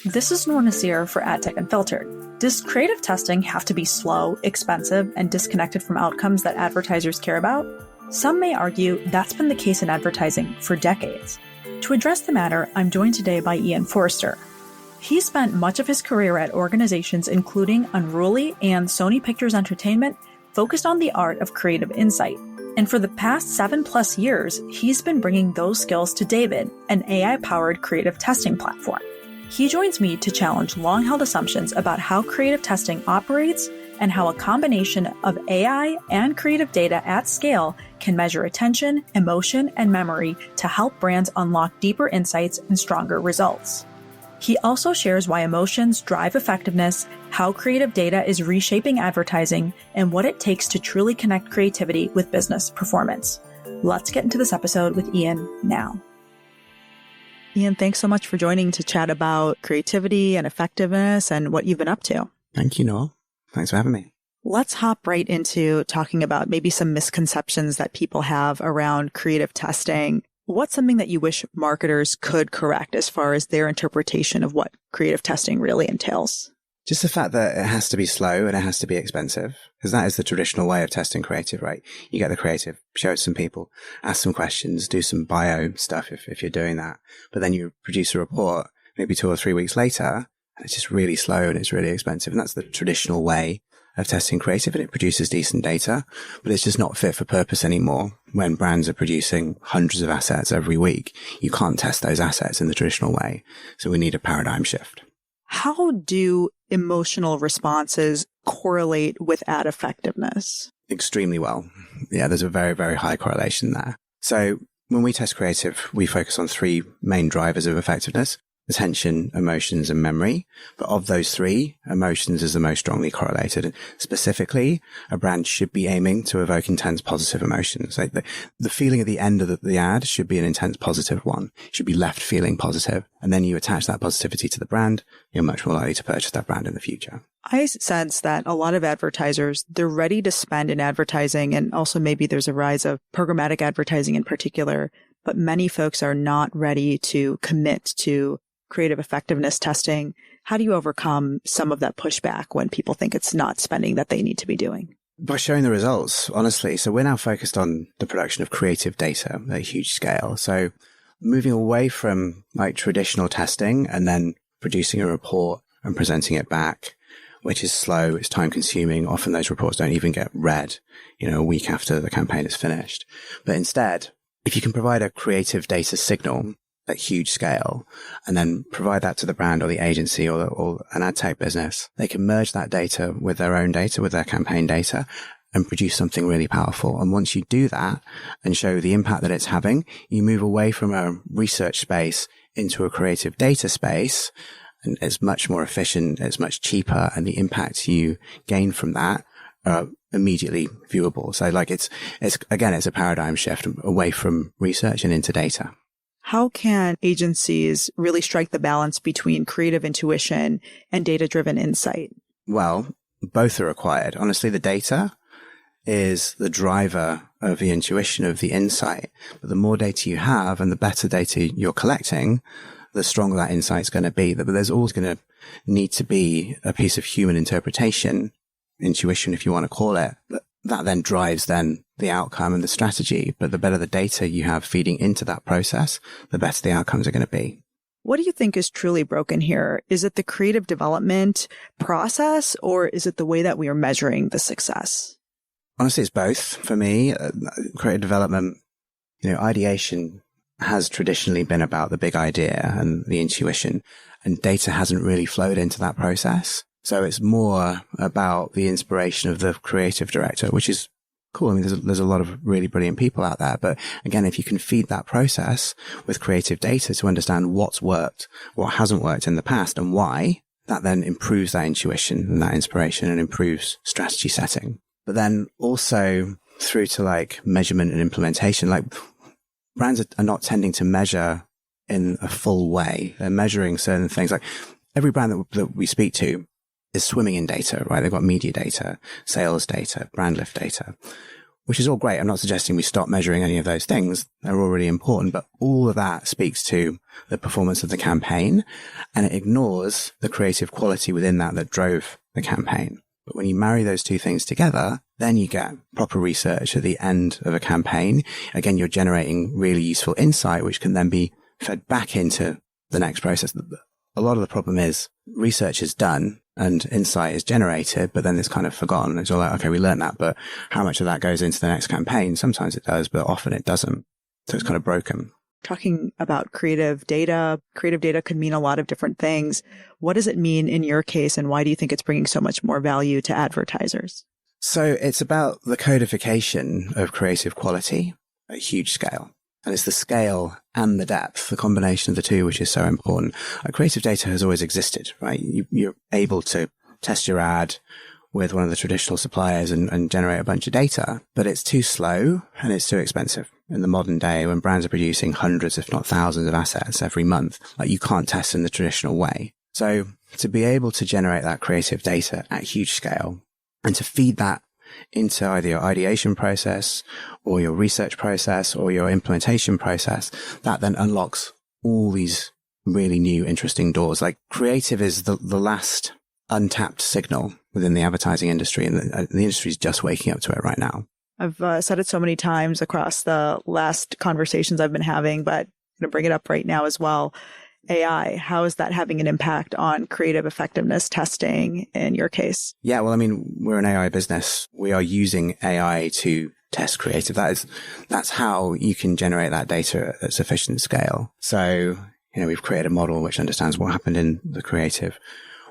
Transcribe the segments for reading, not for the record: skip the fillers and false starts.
This is Noor Naseer for AdTech Unfiltered. Does creative testing have to be slow, expensive, and disconnected from outcomes that advertisers care about? Some may argue that's been the case in advertising for decades. To address the matter, I'm joined today by Forrester. He spent much of his career at organizations including Unruly and Sony Pictures Entertainment, focused on the art of creative insight. And for the past 7+ years, he's been bringing those skills to DAIVID, an AI-powered creative testing platform. He joins me to challenge long-held assumptions about how creative testing operates and how a combination of AI and creative data at scale can measure attention, emotion, and memory to help brands unlock deeper insights and stronger results. He also shares why emotions drive effectiveness, how creative data is reshaping advertising, and what it takes to truly connect creativity with business performance. Let's get into this episode with Ian now. Ian, thanks so much for joining to chat about creativity and effectiveness and what you've been up to. Thank you, Noor. Thanks for having me. Let's hop right into talking about maybe some misconceptions that people have around creative testing. What's something that you wish marketers could correct as far as their interpretation of what creative testing really entails? Just the fact that it has to be slow and it has to be expensive, because that is the traditional way of testing creative, right? You get the creative, show it to some people, ask some questions, do some bio stuff if you're doing that. But then you produce a report maybe 2 or 3 weeks later, and it's just really slow and it's really expensive. And that's the traditional way of testing creative, and it produces decent data, but it's just not fit for purpose anymore. When brands are producing hundreds of assets every week, you can't test those assets in the traditional way. So we need a paradigm shift. How do emotional responses correlate with ad effectiveness? Extremely well. Yeah, there's a very, very high correlation there. So when we test creative, we focus on 3 main drivers of effectiveness: attention, emotions, and memory. But of those 3, emotions is the most strongly correlated. Specifically, a brand should be aiming to evoke intense positive emotions. Like the feeling at the end of the ad should be an intense positive one. It should be left feeling positive. And then you attach that positivity to the brand, you're much more likely to purchase that brand in the future. I sense that a lot of advertisers, they're ready to spend in advertising, and also maybe there's a rise of programmatic advertising in particular, but many folks are not ready to commit to creative effectiveness testing. How do you overcome some of that pushback when people think it's not spending that they need to be doing? By showing the results, honestly. So we're now focused on the production of creative data at a huge scale. So moving away from like traditional testing and then producing a report and presenting it back, which is slow, it's time consuming. Often those reports don't even get read, a week after the campaign is finished. But instead, if you can provide a creative data signal at huge scale and then provide that to the brand or the agency or an ad tech business, they can merge that data with their own data, with their campaign data, and produce something really powerful. And once you do that and show the impact that it's having, you move away from a research space into a creative data space, and it's much more efficient, it's much cheaper, and the impacts you gain from that are immediately viewable. So like it's a paradigm shift away from research and into data. How can agencies really strike the balance between creative intuition and data-driven insight? Well, both are required. Honestly, the data is the driver of the intuition, of the insight. But the more data you have and the better data you're collecting, the stronger that insight's going to be. But there's always going to need to be a piece of human interpretation, intuition, if you want to call it. But that then drives then the outcome and the strategy. But the better the data you have feeding into that process, the better the outcomes are going to be. What do you think is truly broken here? Is it the creative development process, or is it the way that we are measuring the success? Honestly, it's both for me. Creative development, ideation has traditionally been about the big idea and the intuition, and data hasn't really flowed into that process. So it's more about the inspiration of the creative director, which is cool. I mean, there's a lot of really brilliant people out there. But again, if you can feed that process with creative data to understand what's worked, what hasn't worked in the past and why, that then improves that intuition and that inspiration and improves strategy setting. But then also through to like measurement and implementation, like brands are not tending to measure in a full way. They're measuring certain things. Like every brand that we speak to is swimming in data, right? They've got media data, sales data, brand lift data. which is all great. I'm not suggesting we stop measuring any of those things. They're all really important, but all of that speaks to the performance of the campaign, and it ignores the creative quality within that drove the campaign. But when you marry those two things together, then you get proper research at the end of a campaign. Again, you're generating really useful insight, which can then be fed back into the next process. A lot of the problem is research is done and insight is generated, but then it's kind of forgotten. It's all like, okay, we learned that, but how much of that goes into the next campaign? Sometimes it does, but often it doesn't. So it's kind of broken. Talking about creative data could mean a lot of different things. What does it mean in your case, and why do you think it's bringing so much more value to advertisers? So it's about the codification of creative quality at a huge scale. And it's the scale and the depth, the combination of the two, which is so important. Creative data has always existed, right? You're able to test your ad with one of the traditional suppliers and generate a bunch of data, but it's too slow and it's too expensive. In the modern day, when brands are producing hundreds, if not thousands of assets every month, you can't test in the traditional way. So to be able to generate that creative data at huge scale and to feed that into either your ideation process or your research process or your implementation process, that then unlocks all these really new, interesting doors. Like creative is the last untapped signal within the advertising industry, and the industry is just waking up to it right now. I've said it so many times across the last conversations I've been having, but I'm going to bring it up right now as well. AI, how is that having an impact on creative effectiveness testing in your case? Yeah, well, I mean, we're an AI business. We are using AI to test creative. That's how you can generate that data at sufficient scale. So, we've created a model which understands what happened in the creative,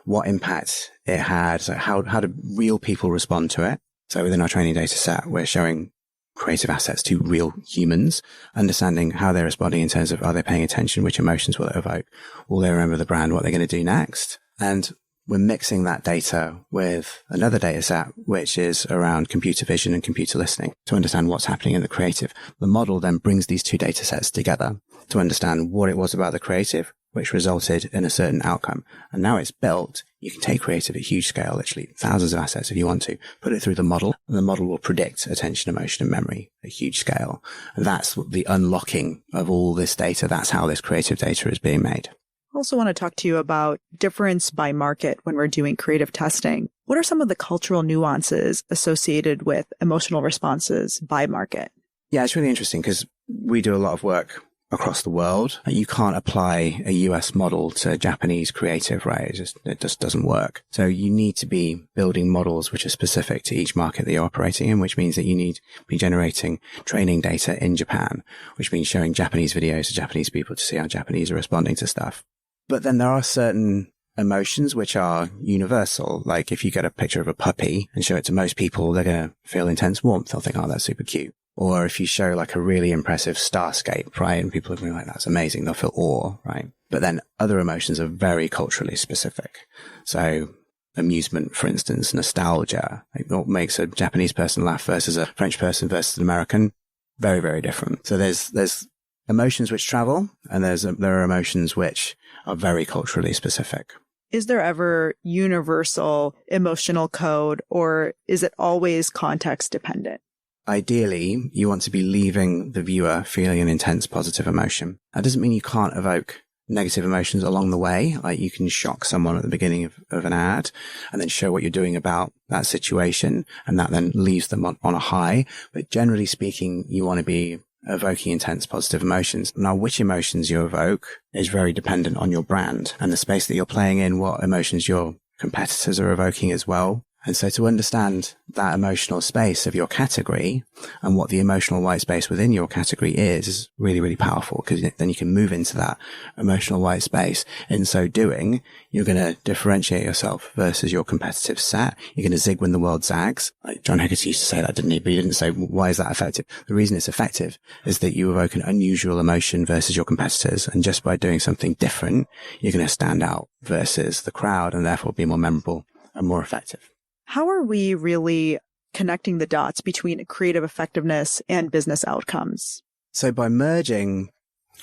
what impact it had, so how do real people respond to it. So within our training data set, we're showing creative assets to real humans, understanding how they're responding in terms of, are they paying attention? Which emotions will it evoke? Will they remember the brand? What they're going to do next? And we're mixing that data with another data set, which is around computer vision and computer listening to understand what's happening in the creative. The model then brings these two data sets together to understand what it was about the creative, which resulted in a certain outcome. And now it's built. You can take creative at huge scale, literally thousands of assets if you want to, put it through the model, and the model will predict attention, emotion, and memory at huge scale. And that's the unlocking of all this data. That's how this creative data is being made. I also want to talk to you about difference by market when we're doing creative testing. What are some of the cultural nuances associated with emotional responses by market? Yeah, it's really interesting because we do a lot of work across the world. You can't apply a US model to Japanese creative, right? It just doesn't work. So you need to be building models which are specific to each market that you're operating in, which means that you need to be generating training data in Japan, which means showing Japanese videos to Japanese people to see how Japanese are responding to stuff. But then there are certain emotions which are universal. Like if you get a picture of a puppy and show it to most people, they're going to feel intense warmth. They'll think, oh, that's super cute. Or if you show like a really impressive starscape, right? And people are going like, that's amazing. They'll feel awe, right? But then other emotions are very culturally specific. So amusement, for instance, nostalgia, like what makes a Japanese person laugh versus a French person versus an American, very, very different. So there's emotions which travel, and there are emotions which are very culturally specific. Is there ever universal emotional code, or is it always context dependent? Ideally, you want to be leaving the viewer feeling an intense positive emotion. That doesn't mean you can't evoke negative emotions along the way. Like you can shock someone at the beginning of an ad and then show what you're doing about that situation, and that then leaves them on a high. But generally speaking, you want to be evoking intense positive emotions. Now, which emotions you evoke is very dependent on your brand and the space that you're playing in, what emotions your competitors are evoking as well. And so to understand that emotional space of your category and what the emotional white space within your category is really, really powerful, because then you can move into that emotional white space. In so doing, you're going to differentiate yourself versus your competitive set. You're going to zig when the world zags. Like John Hegarty used to say that, didn't he? But he didn't say, why is that effective? The reason it's effective is that you evoke an unusual emotion versus your competitors. And just by doing something different, you're going to stand out versus the crowd and therefore be more memorable and more effective. How are we really connecting the dots between creative effectiveness and business outcomes? So by merging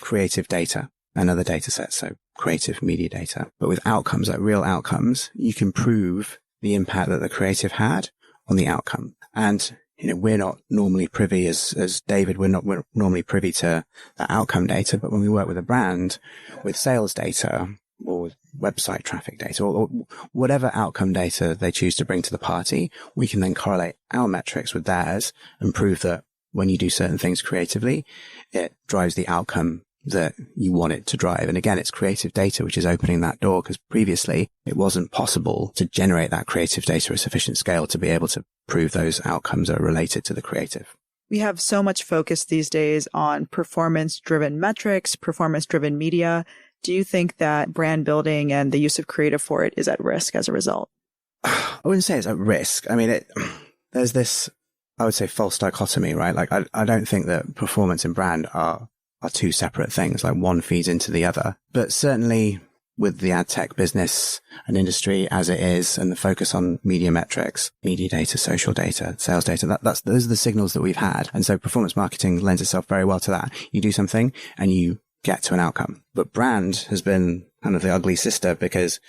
creative data and other data sets, so creative media data, but with outcomes, like real outcomes, you can prove the impact that the creative had on the outcome. And we're not normally privy as DAIVID, we're normally privy to the outcome data, but when we work with a brand with sales data or with website traffic data or whatever outcome data they choose to bring to the party, we can then correlate our metrics with theirs and prove that when you do certain things creatively, it drives the outcome that you want it to drive. And again, it's creative data, which is opening that door, because previously it wasn't possible to generate that creative data at sufficient scale to be able to prove those outcomes are related to the creative. We have so much focus these days on performance-driven metrics, performance-driven media. Do you think that brand building and the use of creative for it is at risk as a result? I wouldn't say it's at risk. I mean, there's this, I would say, false dichotomy, right? Like, I don't think that performance and brand are two separate things. Like, one feeds into the other. But certainly with the ad tech business and industry as it is, and the focus on media metrics, media data, social data, sales data, those are the signals that we've had. And so performance marketing lends itself very well to that. You do something and you get to an outcome. But brand has been kind of the ugly sister, because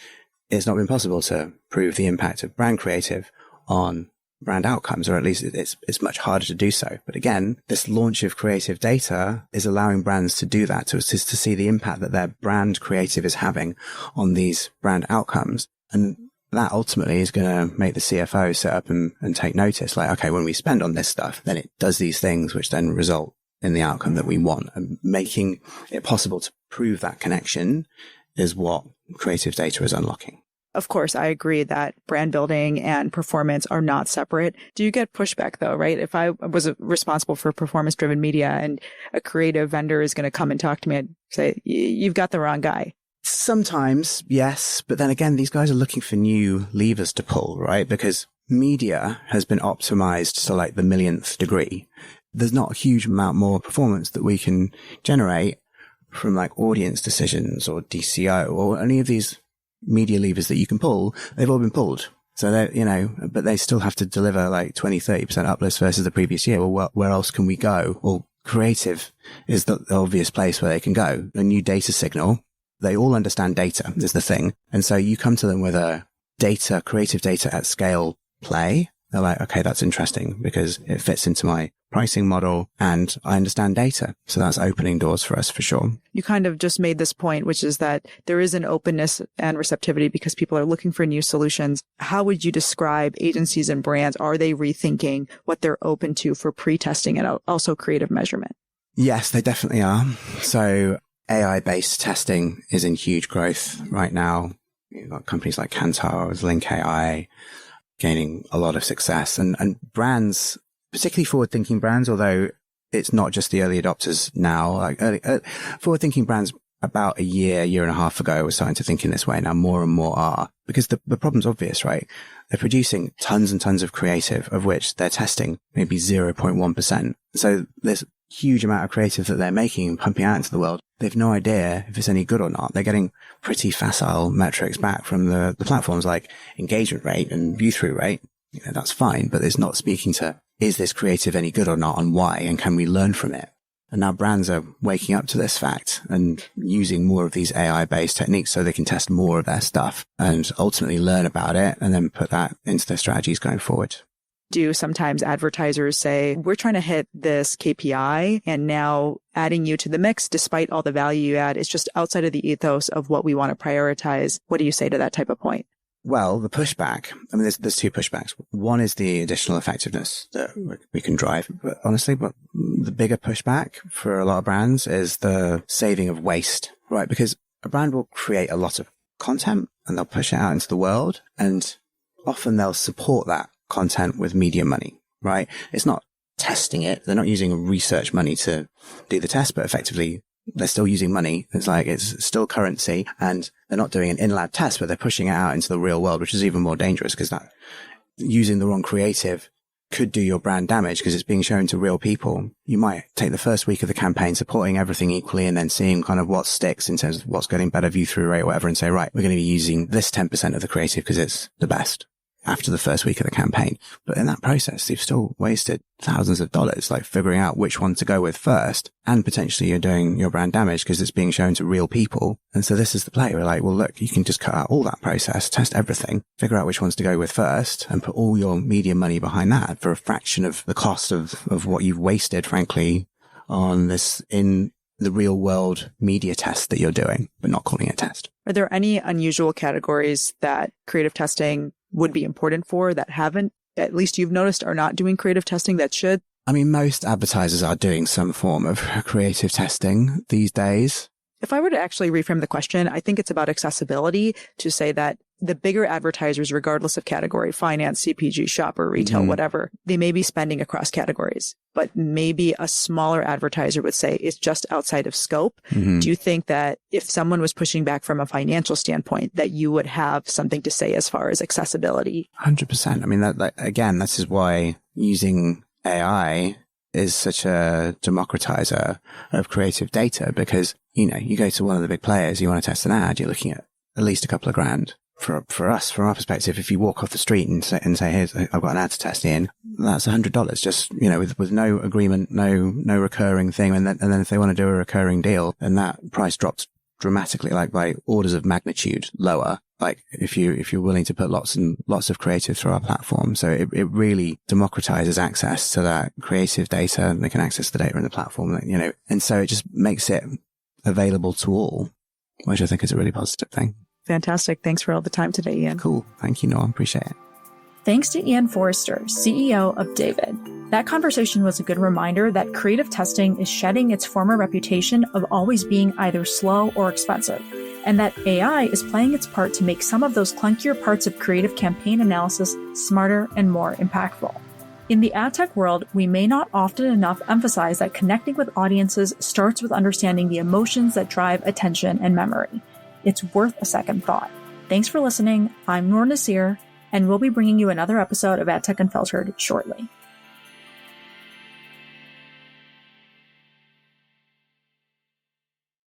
it's not been possible to prove the impact of brand creative on brand outcomes, or at least it's much harder to do so. But again, this launch of creative data is allowing brands to do that, to see the impact that their brand creative is having on these brand outcomes. And that ultimately is going to make the CFO sit up and take notice. Like, okay, when we spend on this stuff, then it does these things, which then result in the outcome that we want. And making it possible to prove that connection is what creative data is unlocking. Of course, I agree that brand building and performance are not separate. Do you get pushback though, right? If I was responsible for performance-driven media and a creative vendor is going to come and talk to me and say, you've got the wrong guy. Sometimes, yes. But then again, these guys are looking for new levers to pull, right? Because media has been optimized to like the millionth degree. There's not a huge amount more performance that we can generate from like audience decisions or DCO or any of these media levers that you can pull. They've all been pulled. So they're, but they still have to deliver like 20-30% uplifts versus the previous year. Well, where else can we go? Well, creative is the obvious place where they can go. A new data signal. They all understand data is the thing. And so you come to them with a creative data at scale play. They're like, okay, that's interesting because it fits into my pricing model and I understand data. So that's opening doors for us for sure. You kind of just made this point, which is that there is an openness and receptivity because people are looking for new solutions. How would you describe agencies and brands? Are they rethinking what they're open to for pre-testing and also creative measurement? Yes, they definitely are. So AI-based testing is in huge growth right now. You've got companies like Kantar, Link AI, gaining a lot of success, and brands, particularly forward-thinking brands, although it's not just the early adopters now, like forward-thinking brands about a year and a half ago were starting to think in this way. Now more and more are, because the problem's obvious, right? They're producing tons and tons of creative, of which they're testing maybe 0.1%. So this huge amount of creative that they're making and pumping out into the world, they've no idea if it's any good or not. They're getting pretty facile metrics back from the platforms like engagement rate and view-through rate. That's fine, but it's not speaking to, is this creative any good or not, and why, and can we learn from it? And now brands are waking up to this fact and using more of these AI-based techniques so they can test more of their stuff and ultimately learn about it and then put that into their strategies going forward. Do sometimes advertisers say, we're trying to hit this KPI and now adding you to the mix, despite all the value you add, is just outside of the ethos of what we want to prioritize. What do you say to that type of point? Well, the pushback, I mean, there's two pushbacks. One is the additional effectiveness that we can drive. But honestly, the bigger pushback for a lot of brands is the saving of waste, right? Because a brand will create a lot of content and they'll push it out into the world, and often they'll support that content with media money, right? It's not testing it. They're not using research money to do the test, but effectively they're still using money. It's still currency, and they're not doing an in-lab test, but they're pushing it out into the real world, which is even more dangerous because that using the wrong creative could do your brand damage because it's being shown to real people. You might take the first week of the campaign supporting everything equally and then seeing kind of what sticks in terms of what's getting better view through rate or whatever, and say, right, we're going to be using this 10% of the creative because it's the best. after the first week of the campaign. But in that process, you've still wasted thousands of dollars, like figuring out which one to go with first. And potentially you're doing your brand damage because it's being shown to real people. And so this is the play. We're like, well, look, you can just cut out all that process, test everything, figure out which ones to go with first, and put all your media money behind that for a fraction of the cost of what you've wasted, frankly, on this in the real world media test that you're doing, but not calling it a test. Are there any unusual categories that creative testing would be important for that haven't, at least you've noticed, are not doing creative testing that should? I mean, most advertisers are doing some form of creative testing these days. If I were to actually reframe the question, I think it's about accessibility, to say that the bigger advertisers, regardless of category, finance, CPG, shopper, retail, whatever, they may be spending across categories, but maybe a smaller advertiser would say it's just outside of scope. Do you think that if someone was pushing back from a financial standpoint, that you would have something to say as far as accessibility? 100%. I mean, that again, this is why using AI is such a democratizer of creative data, because, you know, you go to one of the big players, you want to test an ad, you're looking at least a couple of grand. For us, from our perspective, if you walk off the street and say, here's, I've got an ad to test in, that's $100, just, you know, with no agreement, no recurring thing. And then if they want to do a recurring deal, then that price drops dramatically, like by orders of magnitude lower. Like if you're willing to put lots and lots of creative through our platform. So it really democratizes access to that creative data, and they can access the data in the platform, you know, and so it just makes it available to all, which I think is a really positive thing. Fantastic. Thanks for all the time today, Ian. Cool. Thank you, Noor. Appreciate it. Thanks to Ian Forrester, CEO of DAIVID. That conversation was a good reminder that creative testing is shedding its former reputation of always being either slow or expensive, and that AI is playing its part to make some of those clunkier parts of creative campaign analysis smarter and more impactful. In the ad tech world, we may not often enough emphasize that connecting with audiences starts with understanding the emotions that drive attention and memory. It's worth a second thought. Thanks for listening. I'm Noor Naseer, and we'll be bringing you another episode of Ad Tech Unfiltered shortly.